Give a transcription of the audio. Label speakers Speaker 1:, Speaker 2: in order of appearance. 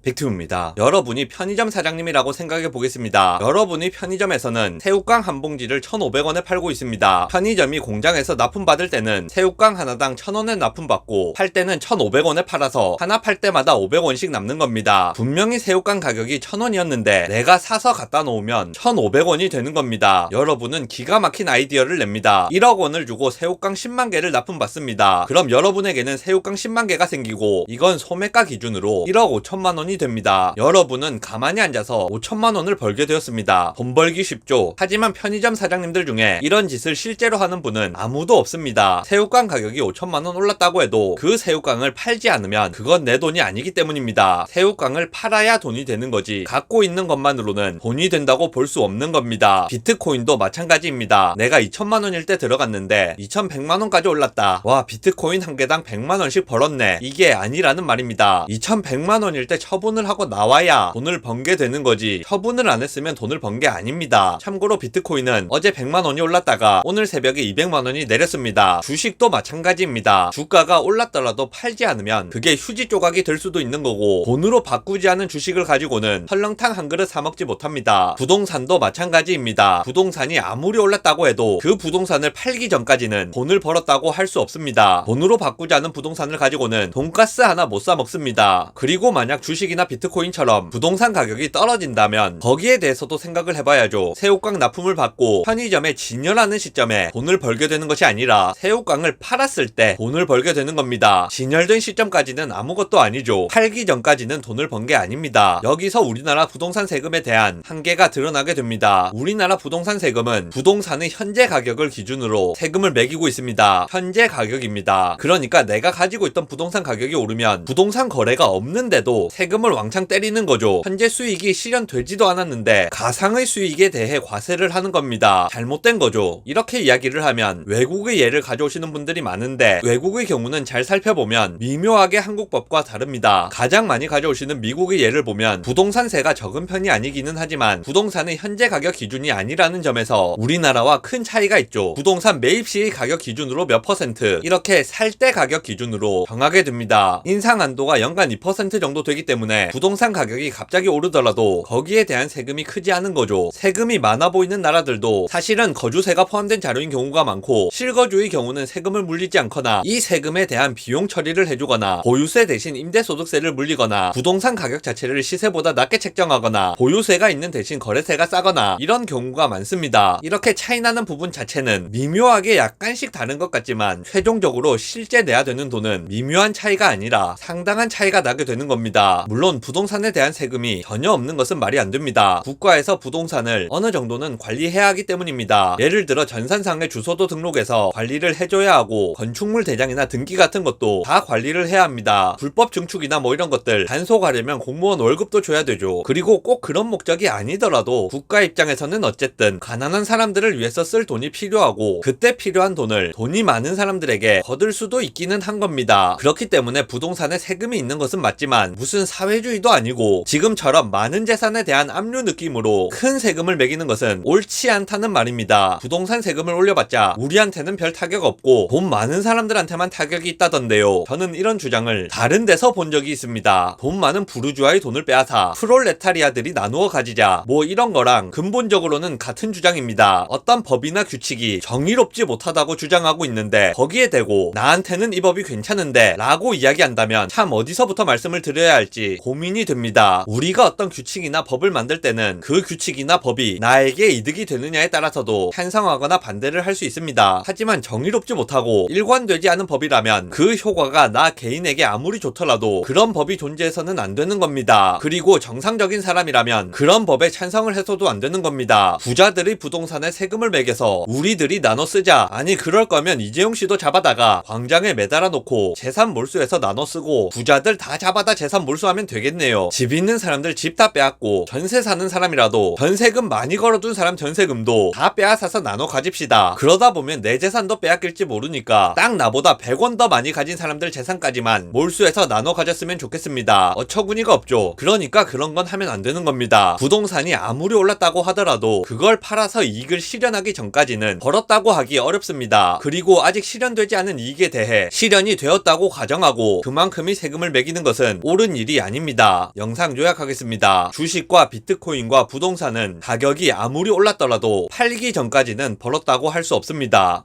Speaker 1: 빅튜브입니다. 여러분이 편의점 사장님이라고 생각해 보겠습니다. 여러분이 편의점에서는 새우깡 한 봉지를 1,500원에 팔고 있습니다. 편의점이 공장에서 납품받을 때는 새우깡 하나당 1,000원에 납품받고 팔 때는 1,500원에 팔아서 하나 팔 때마다 500원씩 남는 겁니다. 분명히 새우깡 가격이 1,000원이었는데 내가 사서 갖다 놓으면 1,500원이 되는 겁니다. 여러분은 기가 막힌 아이디어를 냅니다. 1억 원을 주고 새우깡 10만 개를 납품받습니다. 그럼 여러분에게는 새우깡 10만 개가 생기고 이건 소매가 기준으로 1억 5천만 원이 됩니다. 여러분은 가만히 앉아서 5천만 원을 벌게 되었습니다. 돈 벌기 쉽죠. 하지만 편의점 사장님들 중에 이런 짓을 실제로 하는 분은 아무도 없습니다. 새우깡 가격이 5천만 원 올랐다고 해도 그 새우깡을 팔지 않으면 그건 내 돈이 아니기 때문입니다. 새우깡을 팔아야 돈이 되는 거지 갖고 있는 것만으로는 돈이 된다고 볼 수 없는 겁니다. 비트코인도 마찬가지입니다. 내가 2천만 원일 때 들어갔는데 2,100만 원까지 올랐다. 와, 비트코인 한 개당 100만 원씩 벌었네. 이게 아니라는 말입니다. 2,100만 원일 때 처분을 하고 나와야 돈을 번게 되는 거지 처분을 안 했으면 돈을 번 게 아닙니다. 참고로 비트코인은 어제 100만 원이 올랐다가 오늘 새벽에 200만 원이 내렸습니다. 주식도 마찬가지입니다. 주가가 올랐더라도 팔지 않으면 그게 휴지 조각이 될 수도 있는 거고 돈으로 바꾸지 않은 주식을 가지고는 설렁탕 한 그릇 사 먹지 못합니다. 부동산도 마찬가지입니다. 부동산이 아무리 올랐다고 해도 그 부동산을 팔기 전까지는 돈을 벌었다고 할 수 없습니다. 돈으로 바꾸지 않은 부동산을 가지고는 돈가스 하나 못 사 먹습니다. 그리고 만약 주식이나 비트코인처럼 부동산 가격이 떨어진다면 거기에 대해서도 생각을 해봐야죠. 새우깡 납품을 받고 편의점에 진열하는 시점에 돈을 벌게 되는 것이 아니라 새우깡을 팔았을 때 돈을 벌게 되는 겁니다. 진열된 시점까지는 아무것도 아니죠. 팔기 전까지는 돈을 번 게 아닙니다. 여기서 우리나라 부동산 세금에 대한 한계가 드러나게 됩니다. 우리나라 부동산 세금은 부동산의 현재 가격을 기준으로 세금을 매기고 있습니다. 현재 가격입니다. 그러니까 내가 가지고 있던 부동산 가격이 오르면 부동산 거래가 없는데도 세금을 왕창 때리는 거죠. 현재 수익이 실현되지도 않았는데 가상의 수익에 대해 과세를 하는 겁니다. 잘못된 거죠. 이렇게 이야기를 하면 외국의 예를 가져오시는 분들이 많은데 외국의 경우는 잘 살펴보면 미묘하게 한국법과 다릅니다. 가장 많이 가져오시는 미국의 예를 보면 부동산세가 적은 편이 아니기는 하지만 부동산의 현재 가격 기준이 아니라는 점에서 우리나라와 큰 차이가 있죠. 부동산 매입 시의 가격 기준으로 몇 퍼센트 이렇게 살 때 가격 기준으로 정하게 됩니다. 인상 한도가 연간 2% 정도 되기 때문에 부동산 가격이 갑자기 오르더라도 거기에 대한 세금이 크지 않은 거죠. 세금이 많아 보이는 나라들도 사실은 거주세가 포함된 자료인 경우가 많고 실거주의 경우는 세금을 물리지 않거나 이 세금에 대한 비용 처리를 해주거나 보유세 대신 임대소득세를 물리거나 부동산 가격 자체를 시세보다 낮게 책정하거나 보유세가 있는 대신 거래세가 싸거나 이런 경우가 많습니다. 이렇게 차이나는 부분 자체는 미묘하게 약간씩 다른 것 같지만 최종적으로 실제 내야 되는 돈은 미묘한 차이가 아니라 상당한 차이가 나게 되는 겁니다. 물론 부동산에 대한 세금이 전혀 없는 것은 말이 안 됩니다. 국가에서 부동산을 어느 정도는 관리해야 하기 때문입니다. 예를 들어 전산상의 주소도 등록해서 관리를 해줘야 하고 건축물 대장이나 등기 같은 것도 다 관리를 해야 합니다. 불법 증축이나 뭐 이런 것들 단속하려면 공무원 월급도 줘야 되죠. 그리고 꼭 그런 목적이 아니더라도 국가 입장에서는 어쨌든 가난한 사람들을 위해서 쓸 돈이 필요하고 그때 필요한 돈을 돈이 많은 사람들에게 거둘 수도 있기는 한 겁니다. 그렇기 때문에 부동산에 세금이 있는 것은 맞지만 무슨 사회주의도 아니고 지금처럼 많은 재산에 대한 압류 느낌으로 큰 세금을 매기는 것은 옳지 않다는 말입니다. 부동산 세금을 올려봤자 우리한테는 별 타격 없고 돈 많은 사람들한테만 타격이 있다던데요. 저는 이런 주장을 다른 데서 본 적이 있습니다. 돈 많은 부르주아의 돈을 빼앗아 프롤레타리아들이 나누어 가지자 뭐 이런 거랑 근본적으로는 같은 주장입니다. 어떤 법이나 규칙이 정의롭지 못하다고 주장하고 있는데 거기에 대고 나한테는 이 법이 괜찮은데 라고 이야기한다면 참 어디서부터 말씀을 드려야 할지 고민이 됩니다. 우리가 어떤 규칙이나 법을 만들 때는 그 규칙이나 법이 나에게 이득이 되느냐에 따라서도 찬성하거나 반대를 할 수 있습니다. 하지만 정의롭지 못하고 일관되지 않은 법이라면 그 효과가 나 개인에게 아무리 좋더라도 그런 법이 존재해서는 안 되는 겁니다. 그리고 정상적인 사람이라면 그런 법에 찬성을 해서도 안 되는 겁니다. 부자들의 부동산에 세금을 매겨서 우리들이 나눠 쓰자. 아니 그럴 거면 이재용 씨도 잡아다가 광장에 매달아 놓고 재산 몰수해서 나눠 쓰고 부자들 다 잡아다 재산 몰수하면 되겠네요. 집 있는 사람들 집 다 빼앗고 전세 사는 사람이라도 전세금 많이 걸어둔 사람 전세금도 다 빼앗아서 나눠 가집시다. 그러다 보면 내 재산도 빼앗길지 모르니까 딱 나보다 100원 더 많이 가진 사람들 재산까지만 몰수해서 나눠 가졌으면 좋겠습니다. 어처구니가 없죠. 그러니까 그런 건 하면 안 되는 겁니다. 부동산이 아무리 올랐다고 하더라도 그걸 팔아서 이익을 실현하기 전까지는 벌었다고 하기 어렵습니다. 그리고 아직 실현되지 않은 이익에 대해 실현이 되었다고 가정하고 그만큼의 세금을 매기는 것은 옳은 일이 아닙니다. 아닙니다. 영상 요약하겠습니다. 주식과 비트코인과 부동산은 가격이 아무리 올랐더라도 팔기 전까지는 벌었다고 할 수 없습니다.